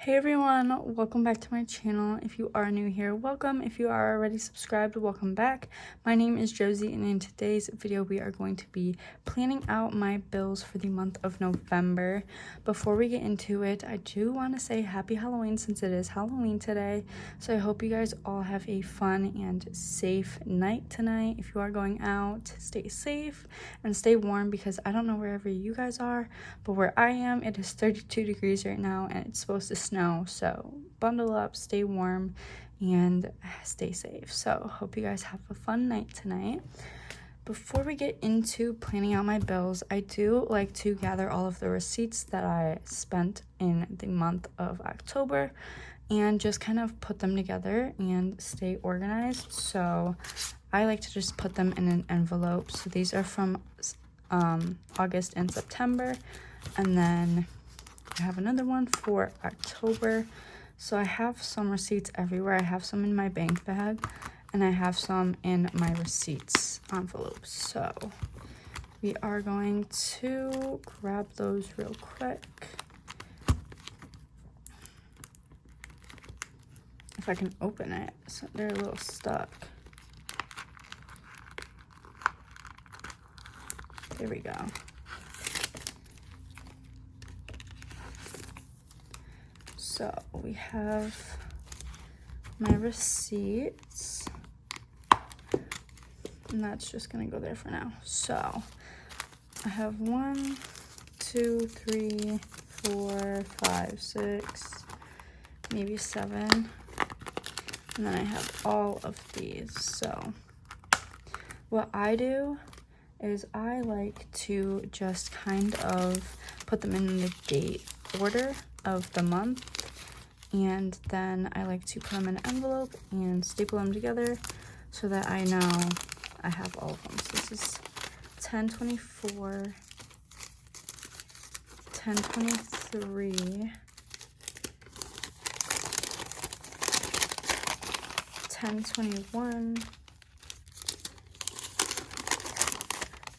Hey everyone, welcome back to my channel. If you are new here, welcome. If you are already subscribed, welcome back. My name is Josie, and in today's video we are going to be planning out my bills for the month of November. Before we get into it, I do want to say happy Halloween since it is Halloween today. So I hope you guys all have a fun and safe night tonight. If you are going out, stay safe and stay warm, because I don't know wherever you guys are, but where I am, it is 32 degrees right now and it's supposed to snow. So bundle up, stay warm, and stay safe. So hope you guys have a fun night tonight. Before we get into planning out my bills, I do like to gather all of the receipts that I spent in the month of October and just kind of put them together and stay organized. So I like to just put them in an envelope. So these are from August and September, and then I have another one for October. So I have some receipts everywhere. I have some in my bank bag and I have some in my receipts envelopes. So we are going to grab those real quick. If I can open it, so they're a little stuck. There we go. So we have my receipts, and that's just gonna go there for now. So I have 1, 2, 3, 4, 5, 6, maybe 7, and then I have all of these. So what I do is I like to just kind of put them in the date order of the month, and then I like to put them in an envelope and staple them together so that I know I have all of them. So this is 10/24, 10/23, 10/21,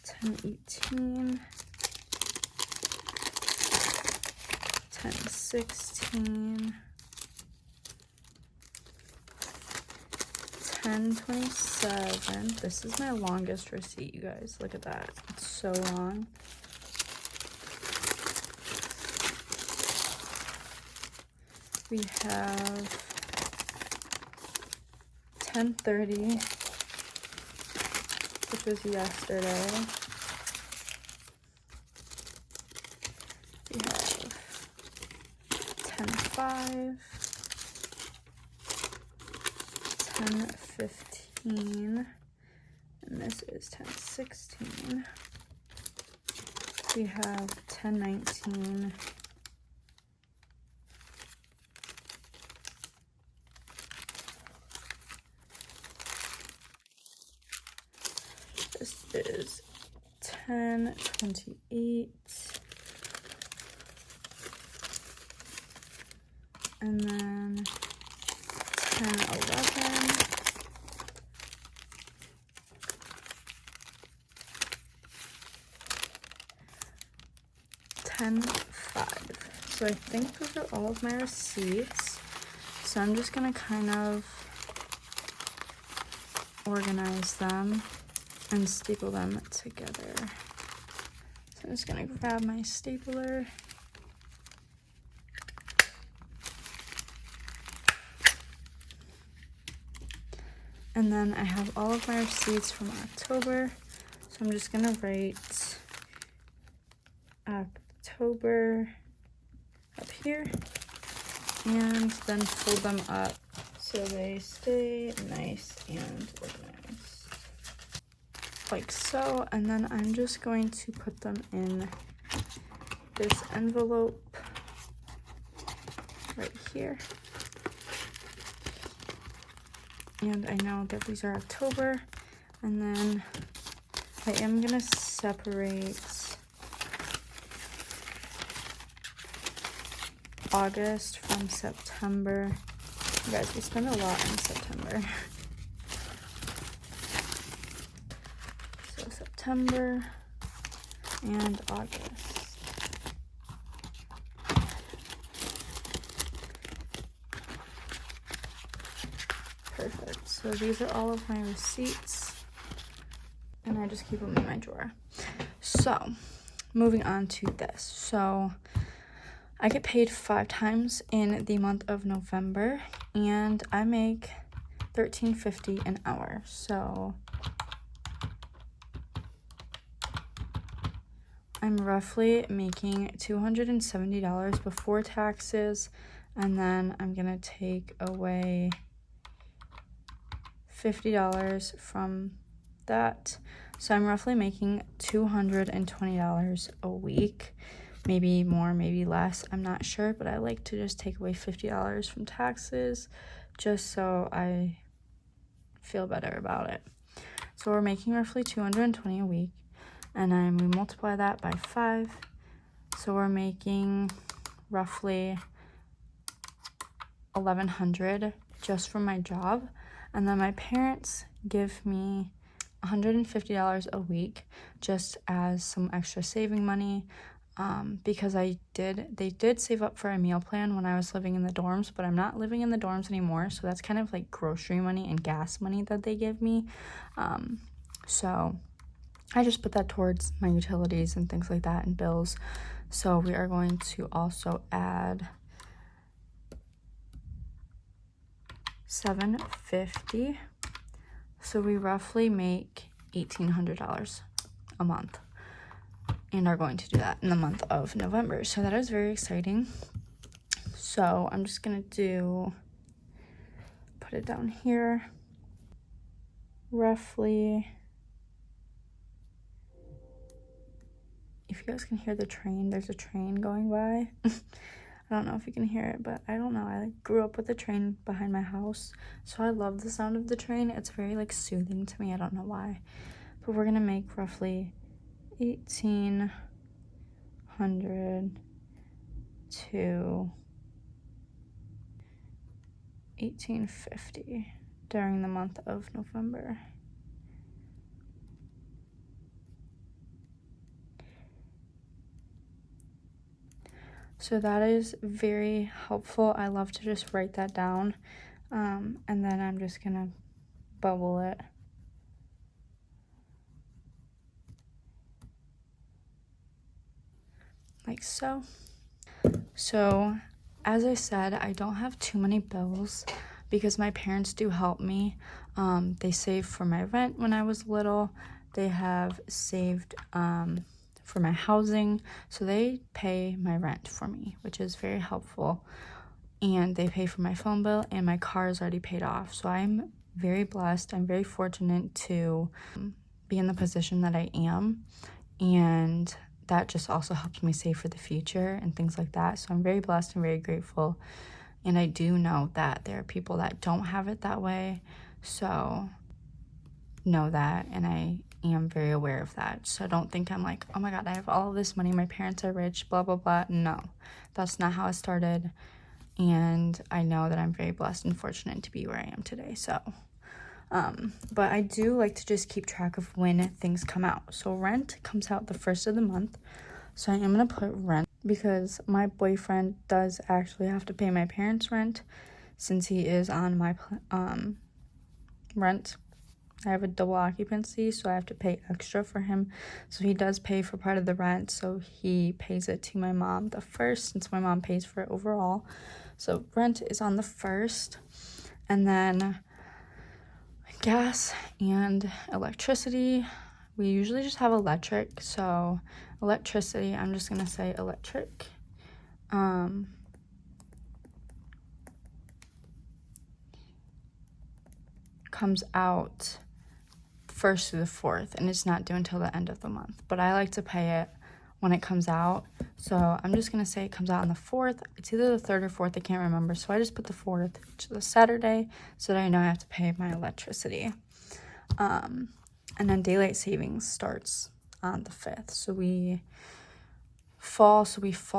10/18, 10/16, 10/27. This is my longest receipt, you guys. Look at that. It's so long. We have 10/30, which was yesterday. We have 10/5, 10/15, and this is 10/16. We have 10/19, this is 10/28, and then 10/11, 10/5. So I think those are all of my receipts. So I'm just gonna kind of organize them and staple them together. So I'm just gonna grab my stapler. And then I have all of my receipts from October. So I'm just gonna write October up here and then fold them up so they stay nice and organized, like so. And then I'm just going to put them in this envelope right here. And I know that these are October, and then I am gonna separate August from September. You guys, we spend a lot in September. So September and August. Perfect. So these are all of my receipts, and I just keep them in my drawer. So moving on to this. So I get paid 5 times in the month of November, and I make $13.50 an hour. So I'm roughly making $270 before taxes, and then I'm gonna take away $50 from that. So I'm roughly making $220 a week, maybe more, maybe less, I'm not sure, but I like to just take away $50 from taxes just so I feel better about it. So we're making roughly $220 a week, and then we multiply that by 5, so we're making roughly $1,100 just from my job. And then my parents give me $150 a week just as some extra saving money, because they did save up for a meal plan when I was living in the dorms, but I'm not living in the dorms anymore, so that's kind of like grocery money and gas money that they give me. So I just put that towards my utilities and things like that and bills. So we are going to also add $750. So we roughly make $1,800 a month, and are going to do that in the month of November. So that is very exciting. So I'm just gonna put it down here, roughly. If you guys can hear the train, there's a train going by. I don't know if you can hear it, but I don't know. I grew up with a train behind my house, so I love the sound of the train. It's very like soothing to me. I don't know why. But we're gonna make roughly $1,800 to $1,850 during the month of November. So that is very helpful. I love to just write that down, and then I'm just gonna bubble it. Like so. So as I said, I don't have too many bills because my parents do help me. They saved for my rent when I was little. They have saved for my housing, so they pay my rent for me, which is very helpful. And they pay for my phone bill, and my car is already paid off. So I'm very blessed. I'm very fortunate to be in the position that I am, and that just also helps me save for the future and things like that. So I'm very blessed and very grateful. And I do know that there are people that don't have it that way. So know that, and I am very aware of that. So don't think I'm like, oh my god, I have all of this money, my parents are rich, blah blah blah. No, that's not how it started. And I know that I'm very blessed and fortunate to be where I am today. So but I do like to just keep track of when things come out. So rent comes out the first of the month, so I am gonna put rent because my boyfriend does actually have to pay my parents' rent since he is on my rent. I have a double occupancy, so I have to pay extra for him. So he does pay for part of the rent, so he pays it to my mom the first, since my mom pays for it overall. So rent is on the first, and then gas and electricity. We usually just have electric, so electricity, I'm just gonna say electric. Comes out 1st through the 4th, and it's not due until the end of the month, but I like to pay it when it comes out. So I'm just gonna say it comes out on the 4th. It's either the 3rd or 4th, I can't remember, so I just put the 4th, which is a Saturday, so that I know I have to pay my electricity. And then daylight savings starts on the 5th, so we fall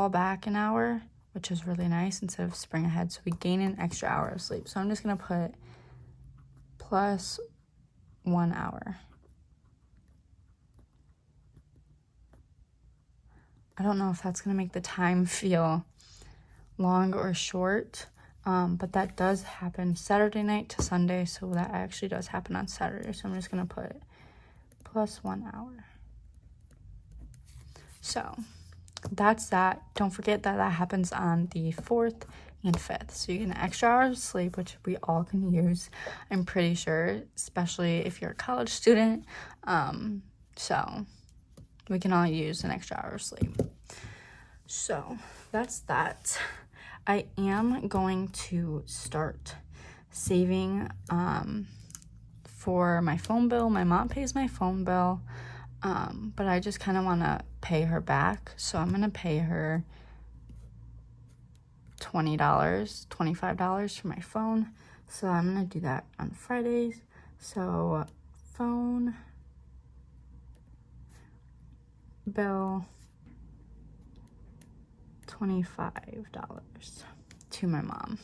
back an hour, which is really nice, instead of spring ahead, so we gain an extra hour of sleep. So I'm just gonna put plus 1 hour. I don't know if that's gonna make the time feel long or short, But that does happen Saturday night to Sunday, so that actually does happen on Saturday. So I'm just gonna put plus 1 hour. So that's that. Don't forget that that happens on the 4th and 5th. So you get an extra hour of sleep, which we all can use, I'm pretty sure, especially if you're a college student. So we can all use an extra hour of sleep. So that's that. I am going to start saving for my phone bill. My mom pays my phone bill, but I just kind of want to pay her back. So I'm going to pay her $20, $25 for my phone. So I'm going to do that on Fridays. So phone bill, $25 to my mom.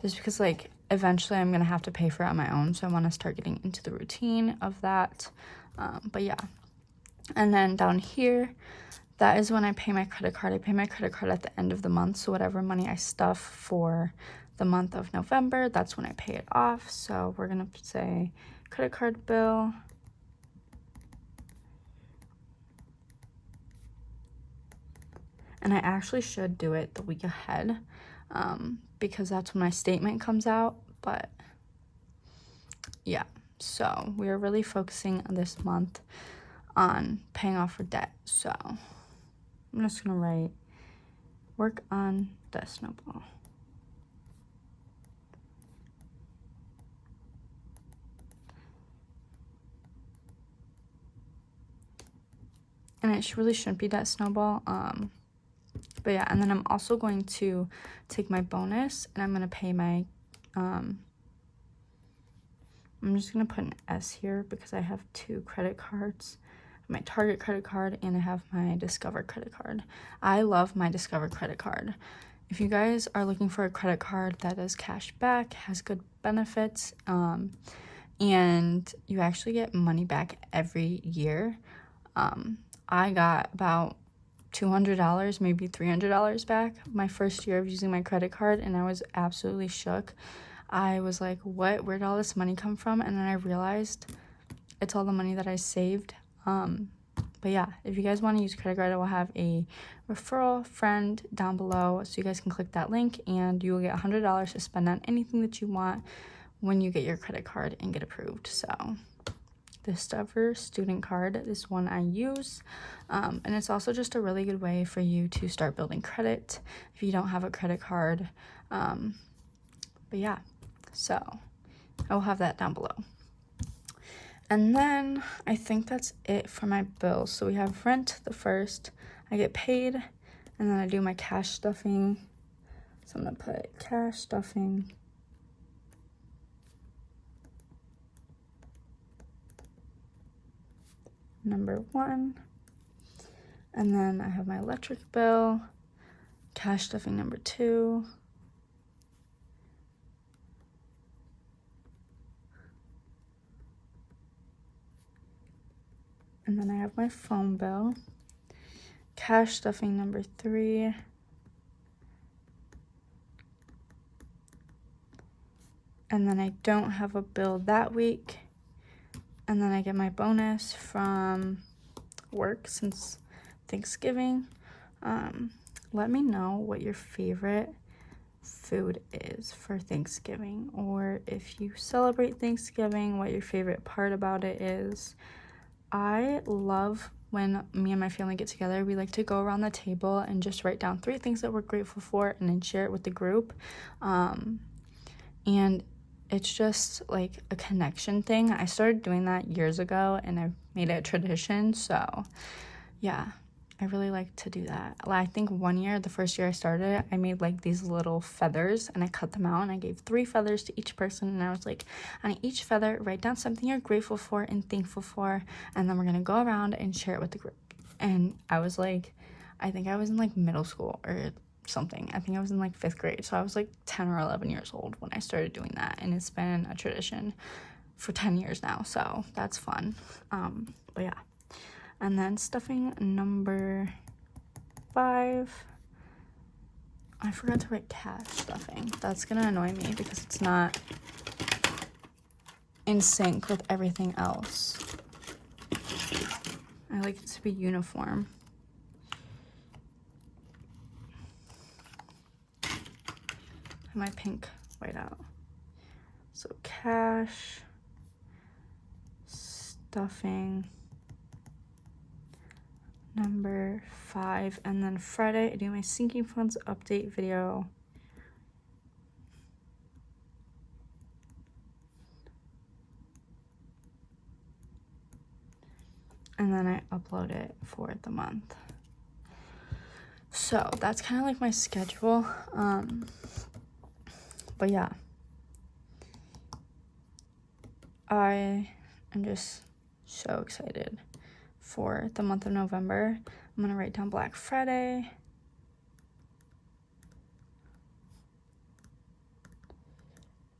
Just because, like, eventually I'm going to have to pay for it on my own. So I want to start getting into the routine of that. But yeah. And then down here, that is when I pay my credit card. I pay my credit card at the end of the month. So whatever money I stuff for the month of November, that's when I pay it off. So we're going to say credit card bill. And I actually should do it the week ahead, because that's when my statement comes out. But yeah, so we're really focusing on this month on paying off our debt. So I'm just gonna write work on debt snowball. And it really shouldn't be debt snowball. But yeah, and then I'm also going to take my bonus and I'm gonna pay my I'm just gonna put an S here because I have 2 credit cards. My Target credit card and I have my Discover credit card. I love my Discover credit card. If you guys are looking for a credit card that is cash back, has good benefits, and you actually get money back every year, I got about $200, maybe $300 back my first year of using my credit card, and I was absolutely shook. I was like, what? Where'd all this money come from? And then I realized it's all the money that I saved. But yeah, if you guys want to use credit card, I will have a referral friend down below, so you guys can click that link and you will get $100 to spend on anything that you want when you get your credit card and get approved. So the Discover student card is one I use, and it's also just a really good way for you to start building credit if you don't have a credit card. But yeah, so I will have that down below. And then I think that's it for my bills. So we have rent the first, I get paid, and then I do my cash stuffing. So I'm gonna put cash stuffing. Number 1. And then I have my electric bill, cash stuffing number 2. And then I have my phone bill, cash stuffing number 3. And then I don't have a bill that week. And then I get my bonus from work since Thanksgiving. Let me know what your favorite food is for Thanksgiving, or if you celebrate Thanksgiving, what your favorite part about it is. I love when me and my family get together. We like to go around the table and just write down 3 things that we're grateful for and then share it with the group. And it's just like a connection thing. I started doing that years ago and I've made it a tradition. So yeah, I really like to do that. I think one year, the first year I started it, I made like these little feathers and I cut them out and I gave 3 feathers to each person, and I was like, on each feather, write down something you're grateful for and thankful for, and then we're gonna go around and share it with the group. And I was like, I think I was in like middle school or something. I think I was in like 5th grade. So I was like 10 or 11 years old when I started doing that, and it's been a tradition for 10 years now. So that's fun. But yeah. And then stuffing number 5. I forgot to write cash stuffing. That's gonna annoy me because it's not in sync with everything else. I like it to be uniform. My pink white out. So cash, stuffing, number 5, and then Friday I do my sinking funds update video. And then I upload it for the month. So that's kind of like my schedule. But yeah, I am just so excited for the month of November. I'm gonna write down Black Friday.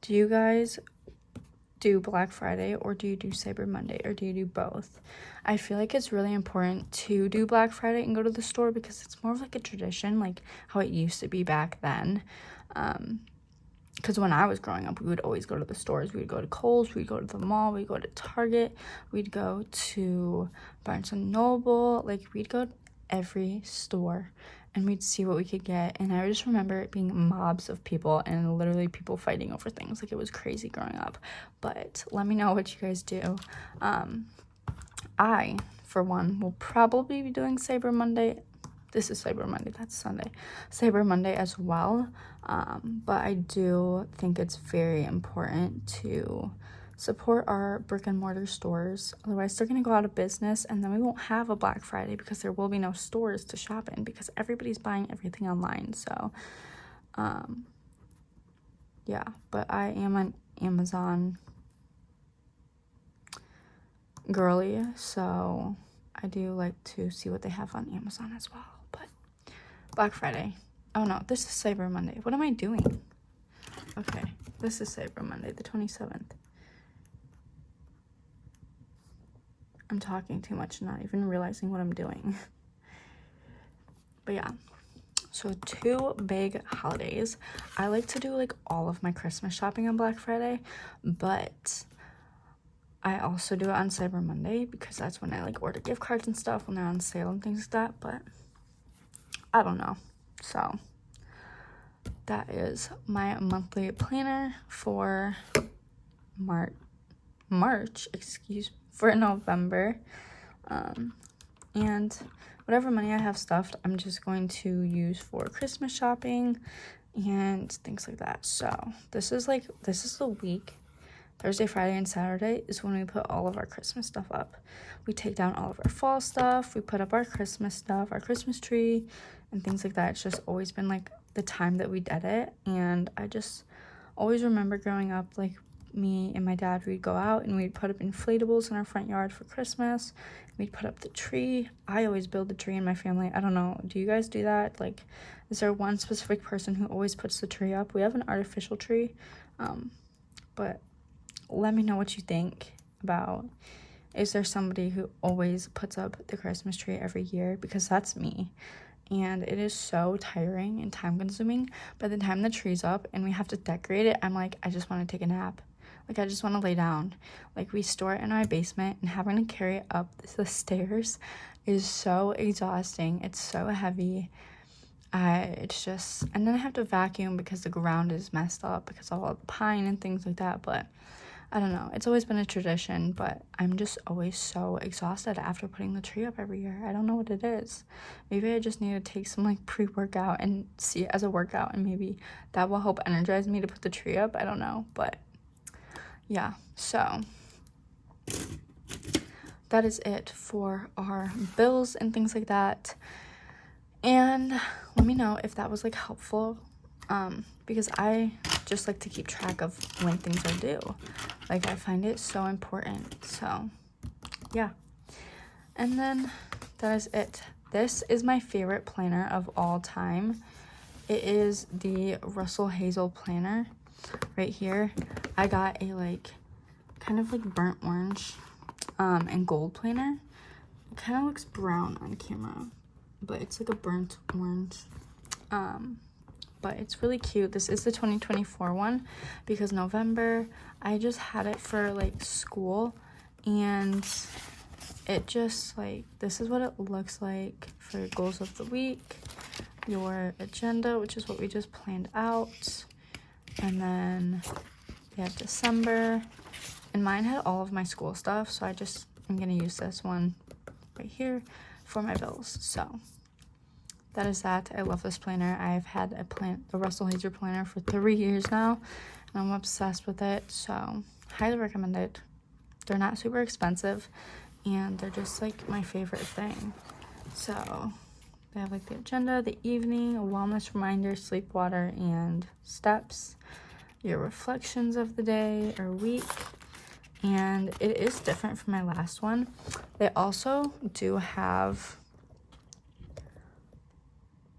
Do you guys do Black Friday, or do you do Cyber Monday, or do you do both? I feel like it's really important to do Black Friday and go to the store because it's more of like a tradition, like how it used to be back then. Because when I was growing up, we would always go to the stores. We would go to Kohl's, we'd go to the mall, we'd go to Target, we'd go to Barnes & Noble. Like, we'd go to every store and we'd see what we could get. And I just remember it being mobs of people and literally people fighting over things. Like, it was crazy growing up. But let me know what you guys do. I, for one, will probably be doing Cyber Monday. This is Cyber Monday, that's Sunday. Cyber Monday as well. But I do think it's very important to support our brick and mortar stores. Otherwise, they're going to go out of business, and then we won't have a Black Friday because there will be no stores to shop in because everybody's buying everything online. So, yeah, but I am an Amazon girly, so I do like to see what they have on Amazon as well. But Black Friday. Oh no, this is Cyber Monday. What am I doing? Okay, this is Cyber Monday, the 27th. I'm talking too much, not even realizing what I'm doing. But yeah, so 2 big holidays. I like to do like all of my Christmas shopping on Black Friday, but I also do it on Cyber Monday because that's when I like order gift cards and stuff when they're on sale and things like that. But I don't know. So that is my monthly planner for March, for November. And whatever money I have stuffed, I'm just going to use for Christmas shopping and things like that. So this is the week. Thursday, Friday, and Saturday is when we put all of our Christmas stuff up. We take down all of our fall stuff. We put up our Christmas stuff, our Christmas tree, and things like that. It's just always been like the time that we did it. And I just always remember growing up, like me and my dad, we'd go out and we'd put up inflatables in our front yard for Christmas. We'd put up the tree. I always build the tree in my family. I don't know. Do you guys do that? Like, is there one specific person who always puts the tree up? We have an artificial tree, but let me know what you think about, is there somebody who always puts up the Christmas tree every year? Because that's me, and it is so tiring and time consuming. By the time the tree's up and we have to decorate it, I'm like, I just want to take a nap. Like, I just want to lay down. Like, we store it in my basement, and having to carry it up the stairs is so exhausting. It's so heavy. It's just, and then I have to vacuum because the ground is messed up because of all the pine and things like that. But I don't know. It's always been a tradition, but I'm just always so exhausted after putting the tree up every year. I don't know what it is. Maybe I just need to take some like pre-workout and see it as a workout, and maybe that will help energize me to put the tree up. I don't know, but yeah. So that is it for our bills and things like that. And let me know if that was like helpful, because I just like to keep track of when things are due. Like, I find it so important. So yeah, and then that is it. This is my favorite planner of all time. It is the Russell Hazel planner right here. I got a like kind of like burnt orange and gold planner. It kind of looks brown on camera, but it's like a burnt orange. but it's really cute. This is the 2024 one because November, I just had it for like school, and it just like, this is what it looks like for your goals of the week, your agenda, which is what we just planned out, and then we have December, and mine had all of my school stuff, so I'm gonna use this one right here for my bills. So that is that. I love this planner. I've had the Russell Hayter planner for 3 years now, and I'm obsessed with it, so highly recommend it. They're not super expensive, and they're just like my favorite thing. So they have like the agenda, the evening, a wellness reminder, sleep, water, and steps, your reflections of the day or week, and it is different from my last one. They also do have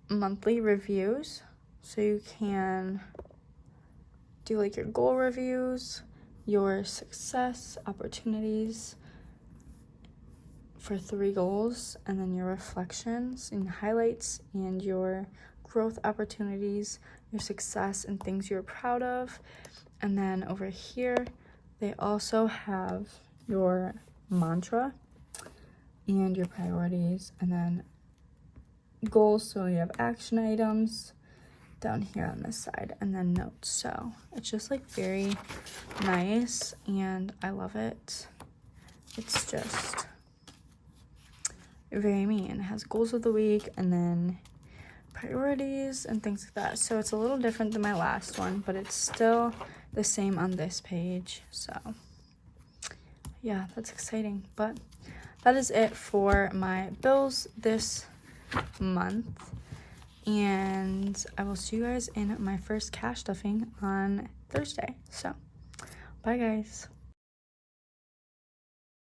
monthly reviews, so you can do like your goal reviews, your success opportunities for 3 goals, and then your reflections and highlights, and your growth opportunities, your success and things you're proud of. And then over here they also have your mantra and your priorities, and then goals. So you have action items down here on this side, and then notes. So it's just like very nice, and I love it. It's just very me, and it has goals of the week and then priorities and things like that. So it's a little different than my last one, but it's still the same on this page. So yeah, that's exciting. But that is it for my bills this month, and I will see you guys in my first cash stuffing on Thursday. So bye guys.